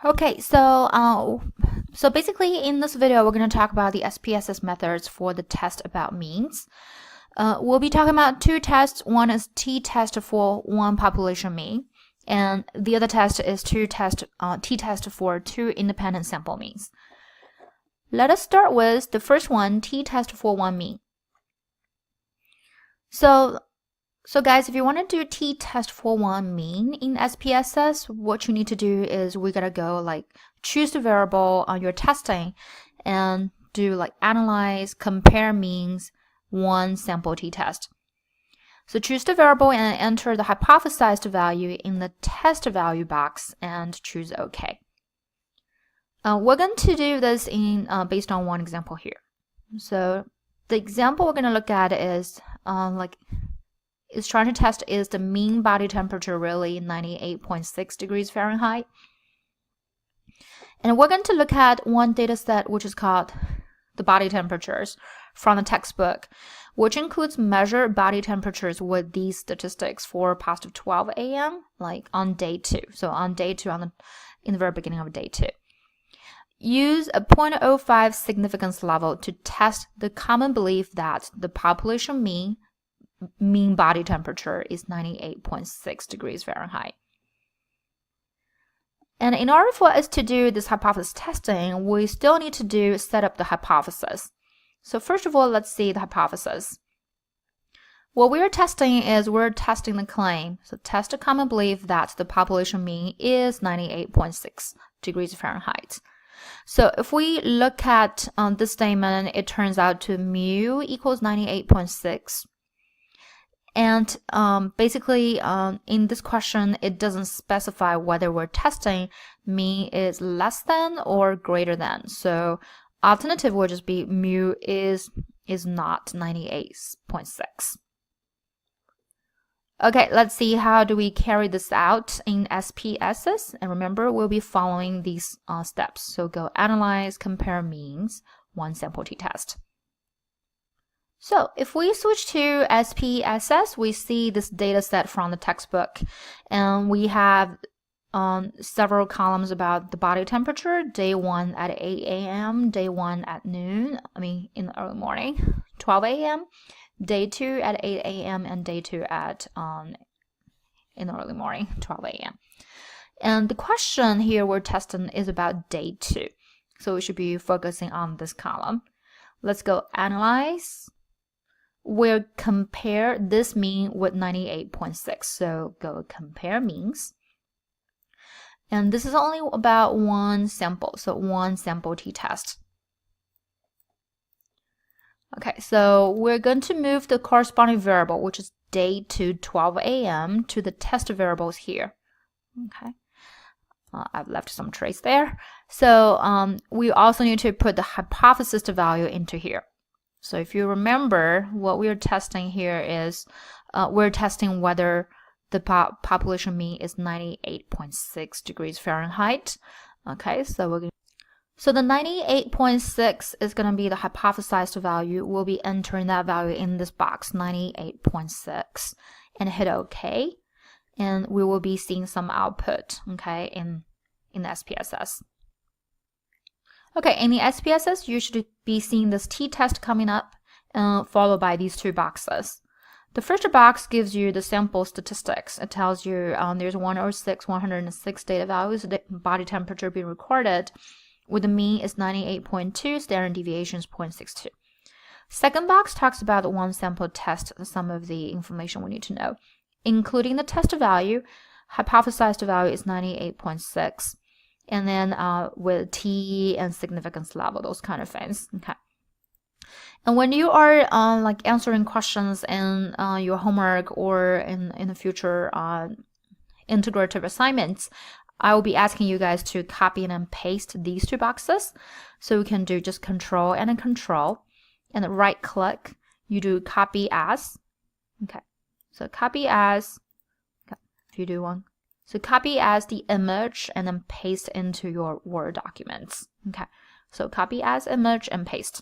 Okay, so basically in this video, we're going to talk about the SPSS methods for the test about means. We'll be talking about two tests. One is t-test for one population mean, and the other test is t-test for two independent sample means. Let us start with the first one, t-test for one mean. So guys, if you want to do t-test for one mean in SPSS, what you need to do is we gotta go like choose the variable on your testing and do like analyze, compare means, one sample t-test. So choose the variable and enter the hypothesized value in the test value box and choose OK. We're going to do this in based on one example here. So the example we're going to look at is is trying to test is the mean body temperature really 98.6 degrees Fahrenheit. And we're going to look at one data set which is called the body temperatures from the textbook, which includes measured body temperatures with these statistics for past 12 a.m. like on day 2. So on day 2 in the very beginning of day 2. Use a 0.05 significance level to test the common belief that the population mean body temperature is 98.6 degrees Fahrenheit. And in order for us to do this hypothesis testing, we still need to set up the hypothesis. So first of all, let's see the hypothesis. What we're testing is we're testing the claim. So test a common belief that the population mean is 98.6 degrees Fahrenheit. So if we look at this statement, it turns out to mu equals 98.6. And basically, in this question, it doesn't specify whether we're testing mean is less than or greater than. So alternative would just be mu is not 98.6. Okay, let's see how do we carry this out in SPSS. And remember, we'll be following these steps. So go analyze, compare means, one sample t-test. So if we switch to SPSS, we see this data set from the textbook, and we have several columns about the body temperature, day 1 at 8 a.m., day 1 at noon, in the early morning, 12 a.m., day 2 at 8 a.m., and day 2 at in the early morning, 12 a.m. And the question here we're testing is about day 2. So we should be focusing on this column. Let's go analyze. We'll compare this mean with 98.6. So go compare means. And this is only about one sample, so one sample t-test. Okay, so we're going to move the corresponding variable, which is day to 12 a.m. to the test variables here. Okay, I've left some trace there. So we also need to put the hypothesis value into here. So if you remember, what we're testing here is we're testing whether the population mean is 98.6 degrees Fahrenheit. Okay, so the 98.6 is going to be the hypothesized value. We'll be entering that value in this box, 98.6, and hit OK. And we will be seeing some output, okay, in the SPSS. Okay, in the SPSS, you should be seeing this t-test coming up, followed by these two boxes. The first box gives you the sample statistics. It tells you there's 106 data values, the body temperature being recorded, with the mean is 98.2, standard deviation is 0.62. Second box talks about the one sample test, some of the information we need to know, including the test value. Hypothesized value is 98.6. And then with T and significance level, those kind of things. Okay. And when you are like answering questions in your homework or in the future integrative assignments, I will be asking you guys to copy and paste these two boxes. So we can do just control and a control, and right click, you do copy as. Okay. So copy as. Okay. If you do one. So copy as the image and then paste into your Word documents. Okay, so copy as image and paste.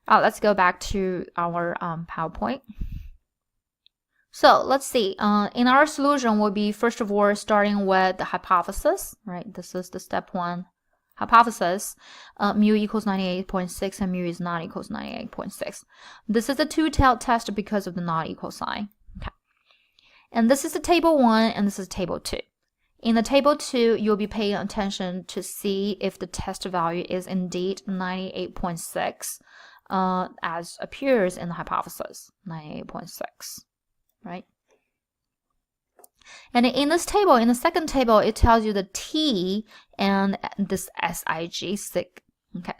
Let's go back to our PowerPoint. So let's see. In our solution, we'll be first of all starting with the hypothesis, right? This is the step 1 hypothesis. Mu equals 98.6 and mu is not equals 98.6. This is a two-tailed test because of the not equal sign. Okay. And this is the table 1 and this is table 2. In the table 2, you'll be paying attention to see if the test value is indeed 98.6 as appears in the hypothesis, 98.6. Right? And in this table, in the second table, it tells you the T and this SIG,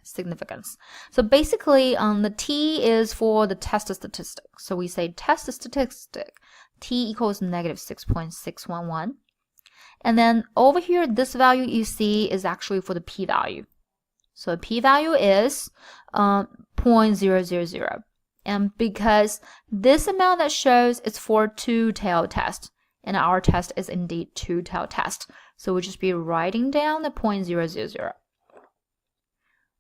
significance. So basically, the T is for the test statistic. So we say test statistic, T equals negative 6.611. And then over here, this value you see is actually for the p-value. So p-value is 0.000. And because this amount that shows is for two-tailed test, and our test is indeed two-tailed test, so we'll just be writing down the 0.000.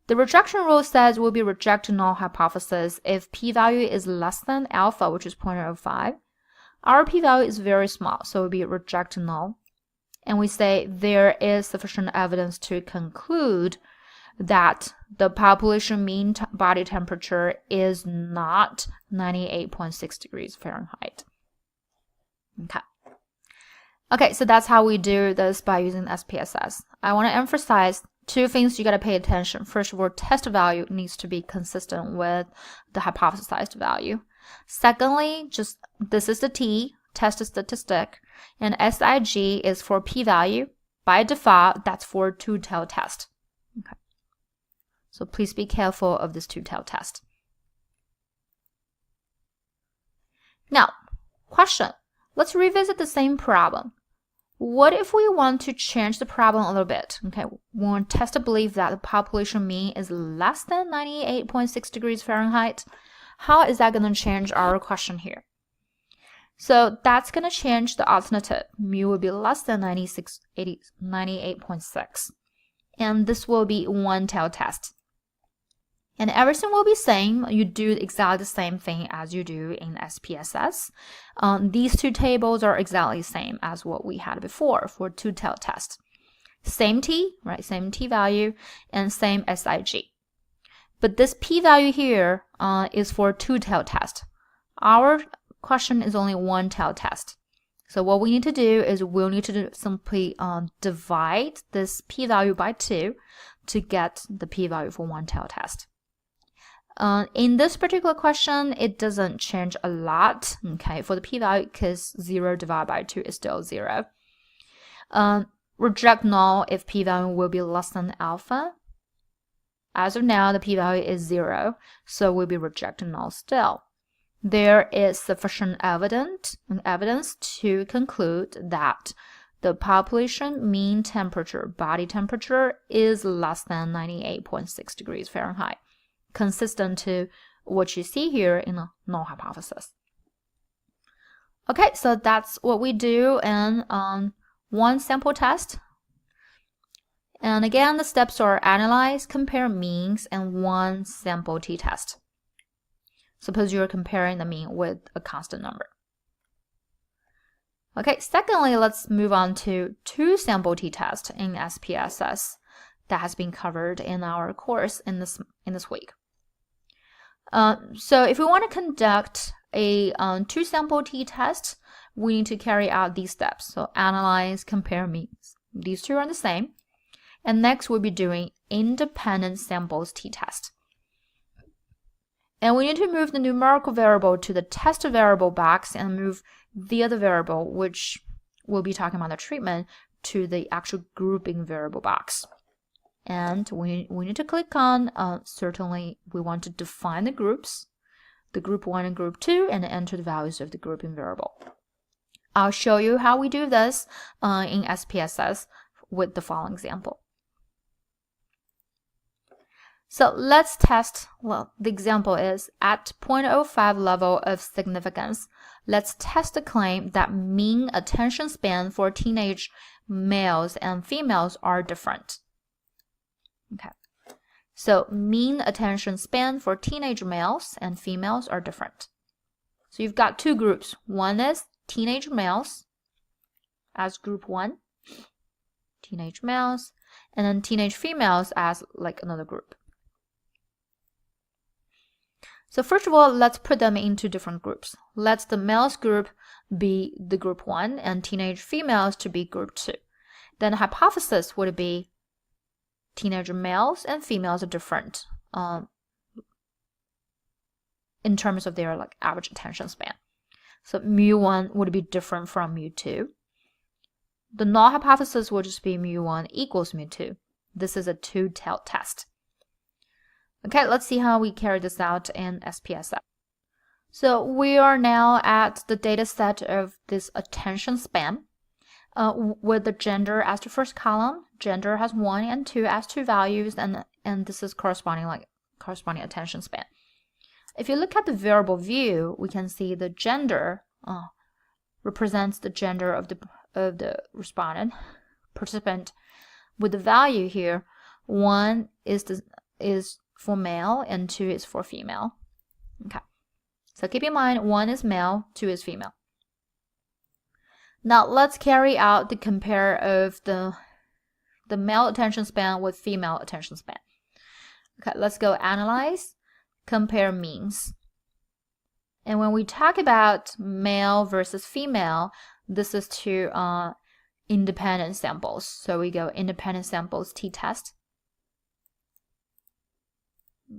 The rejection rule says we'll be rejecting null hypothesis if p-value is less than alpha, which is 0.05. Our p-value is very small, so we'll be rejecting null. And we say there is sufficient evidence to conclude that the population mean body temperature is not 98.6 degrees Fahrenheit. Okay, so that's how we do this by using SPSS. I want to emphasize two things you got to pay attention. First of all, test value needs to be consistent with the hypothesized value. Secondly, just this is the T, test statistic, and SIG is for p-value. By default, that's for two-tailed test. Okay. So please be careful of this two-tailed test. Now, question. Let's revisit the same problem. What if we want to change the problem a little bit? Okay, we want to test to believe that the population mean is less than 98.6 degrees Fahrenheit. How is that going to change our question here? So that's going to change the alternative. Mu will be less than 98.6. And this will be one-tailed test. And everything will be same. You do exactly the same thing as you do in SPSS. These two tables are exactly the same as what we had before for two-tailed test. Same T, right? Same T value and same SIG. But this p-value here is for two-tailed test. Our question is only one-tailed test. So what we need to do is we'll need to simply divide this p-value by 2 to get the p-value for one-tailed test. In this particular question, it doesn't change a lot, okay, for the p-value because 0 divided by 2 is still 0. Reject null if p-value will be less than alpha. As of now, the p-value is 0, so we'll be rejecting null still. There is sufficient evidence to conclude that the population mean temperature, body temperature, is less than 98.6 degrees Fahrenheit, consistent to what you see here in the null hypothesis. Okay, so that's what we do in one sample test. And again, the steps are analyze, compare means, and one sample t-test. Suppose you're comparing the mean with a constant number. Okay, secondly, let's move on to two sample t-test in SPSS that has been covered in our course in this week. So if we want to conduct a two sample t-test, we need to carry out these steps. So analyze, compare means. These two are the same. And next we'll be doing independent samples t-test. And we need to move the numerical variable to the test variable box and move the other variable, which we'll be talking about the treatment, to the actual grouping variable box. And we need to click on, certainly we want to define the groups, the group 1 and group 2, and enter the values of the grouping variable. I'll show you how we do this in SPSS with the following example. So let's test, well, the example is at 0.05 level of significance, let's test the claim that mean attention span for teenage males and females are different. Okay, so mean attention span for teenage males and females are different. So you've got two groups. One is teenage males as group 1, teenage males, and then teenage females as like another group. So first of all, let's put them into different groups. Let the males group be the group 1 and teenage females to be group 2. Then the hypothesis would be teenage males and females are different in terms of their like average attention span. So mu1 would be different from mu2. The null hypothesis will just be mu1 equals mu2. This is a two-tailed test. Okay, let's see how we carry this out in SPSS. So we are now at the data set of this attention span with the gender as the first column. Gender has 1 and 2 as two values, and this is corresponding attention span. If you look at the variable view, we can see the gender represents the gender of the respondent participant, with the value here 1 is for male and 2 is for female. Okay, so keep in mind 1 is male, 2 is female. Now let's carry out the compare of the male attention span with female attention span. Okay, let's go analyze, compare means. And when we talk about male versus female, this is two independent samples. So we go independent samples t-test.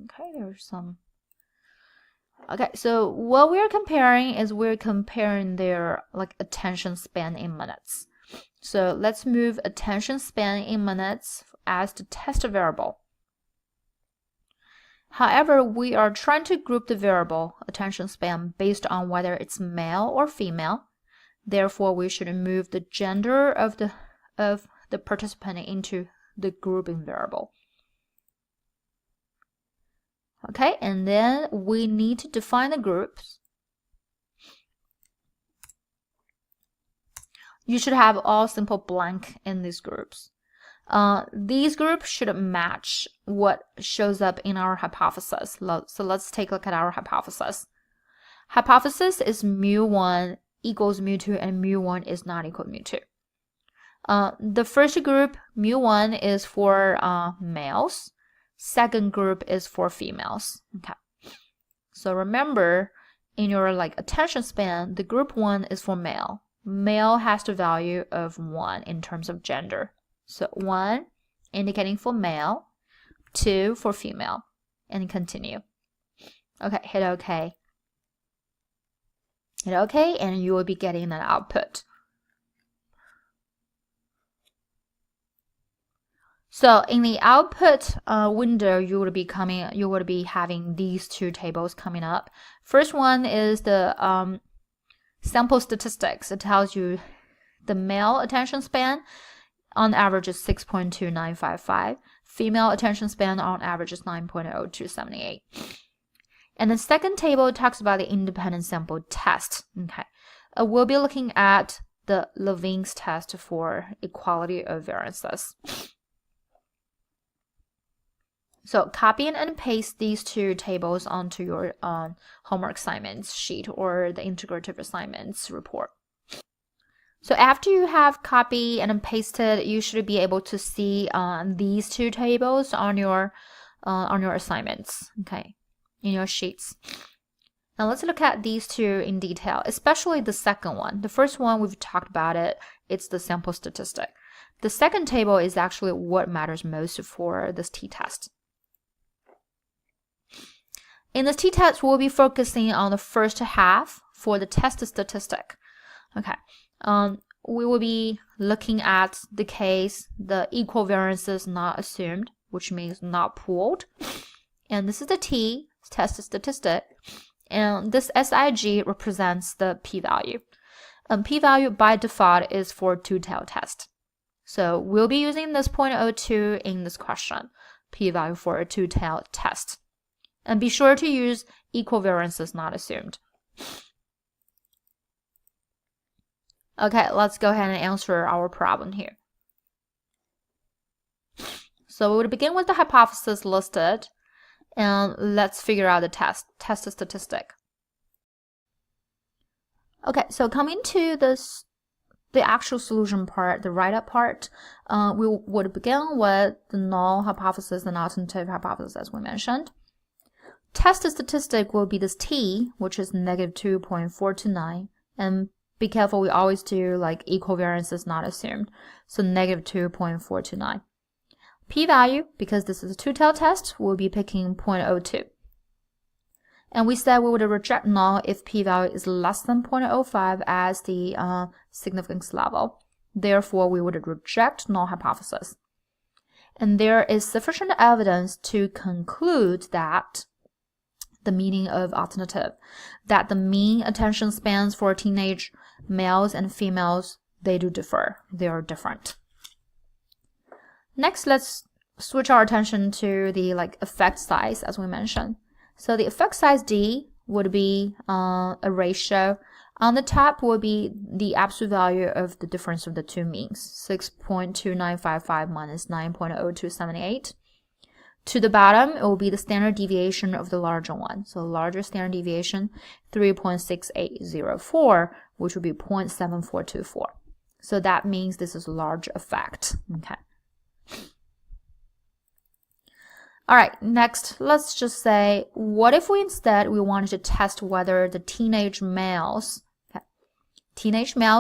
Okay, there's some. Okay, so what we're comparing is we're comparing their like attention span in minutes. So let's move attention span in minutes as the test variable. However, we are trying to group the variable attention span based on whether it's male or female. Therefore, we should move the gender of the participant into the grouping variable. Okay, and then we need to define the groups. You should have all simple blank in these groups. These groups should match what shows up in our hypothesis. So let's take a look at our hypothesis. Hypothesis is mu1 equals mu2 and mu1 is not equal to mu2. The first group, mu1, is for males. Second group is for females. Okay. So remember, in your like attention span, the group 1 is for male. Male has the value of 1 in terms of gender. So 1 indicating for male, 2 for female, and continue. Okay, hit OK. Hit OK, and you will be getting an output. So in the output window, you would be having these two tables coming up. First one is the sample statistics. It tells you the male attention span on average is 6.2955. Female attention span on average is 9.0278. And the second table talks about the independent sample test. Okay, we'll be looking at the Levene's test for equality of variances. So copy and paste these two tables onto your homework assignments sheet or the integrative assignments report. So after you have copied and pasted, you should be able to see these two tables on your assignments, okay, in your sheets. Now let's look at these two in detail, especially the second one. The first one, we've talked about it. It's the sample statistic. The second table is actually what matters most for this t-test. In this t-test, we'll be focusing on the first half for the test statistic. Okay, we will be looking at the case, the equal variances not assumed, which means not pooled. And this is the test statistic. And this SIG represents the p-value. P-value by default is for two-tailed test. So we'll be using this 0.02 in this question, p-value for a two-tailed test. And be sure to use equal variances not assumed. Okay, let's go ahead and answer our problem here. So we would begin with the hypothesis listed, and let's figure out the test statistic. Okay, so coming to the actual solution part, the write-up part, we would begin with the null hypothesis and alternative hypothesis as we mentioned. Test statistic will be this t, which is negative 2.429, and be careful, we always do like equivariance is not assumed, so negative 2.429. P-value, because this is a two-tailed test, we'll be picking 0.02. And we said we would reject null if p-value is less than 0.05 as the significance level. Therefore, we would reject null hypothesis. And there is sufficient evidence to conclude that the meaning of alternative, that the mean attention spans for teenage males and females, they do differ. They are different. Next, let's switch our attention to the effect size, as we mentioned. So the effect size D would be a ratio. On the top would be the absolute value of the difference of the two means, 6.2955 minus 9.0278. To the bottom, it will be the standard deviation of the larger one. So larger standard deviation, 3.6804, which would be 0.7424. So that means this is a large effect. Okay. All right, next, let's just say, what if we instead wanted to test whether the teenage males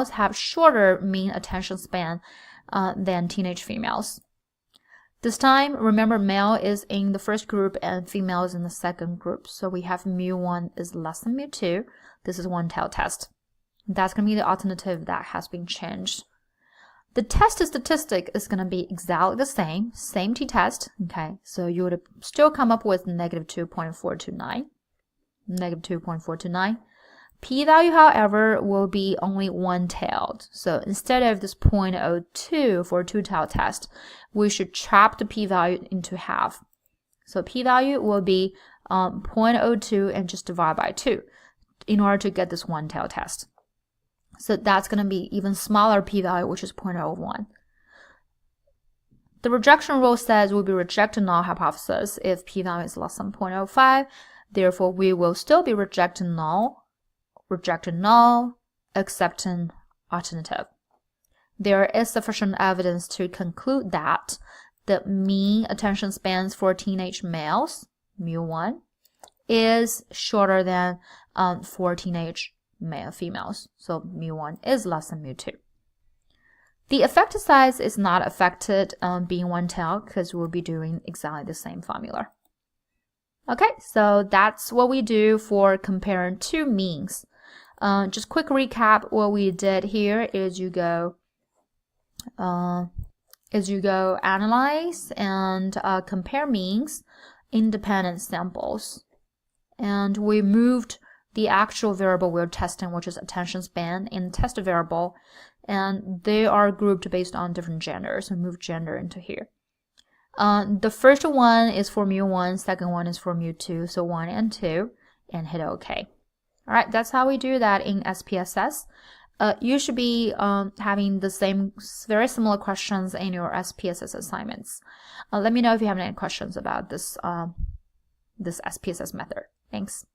have shorter mean attention span than teenage females? This time, remember, male is in the first group and female is in the second group. So we have mu1 is less than mu2. This is one-tailed test. That's going to be the alternative that has been changed. The test statistic is going to be exactly the same t-test, okay? So you would still come up with negative 2.429, negative 2.429. P-value, however, will be only one-tailed. So instead of this 0.02 for a two-tailed test, we should chop the p-value into half. So p-value will be 0.02 and just divide by 2 in order to get this one-tailed test. So that's going to be even smaller p-value, which is 0.01. The rejection rule says we'll be rejecting null hypothesis if p-value is less than 0.05. Therefore, we will still be rejecting null, accepting alternative. There is sufficient evidence to conclude that the mean attention spans for teenage males, mu1, is shorter than for teenage females. So mu1 is less than mu2. The effect size is not affected being one-tailed because we'll be doing exactly the same formula. Okay, so that's what we do for comparing two means. Just quick recap, what we did here is you go analyze and compare means, independent samples. And we moved the actual variable we're testing, which is attention span, in test variable, and they are grouped based on different genders. So move gender into here. The first one is for mu1, second one is for mu2, so 1 and 2, and hit OK. All right, that's how we do that in SPSS. You should be having the same, very similar questions in your SPSS assignments. Let me know if you have any questions about this, this SPSS method. Thanks.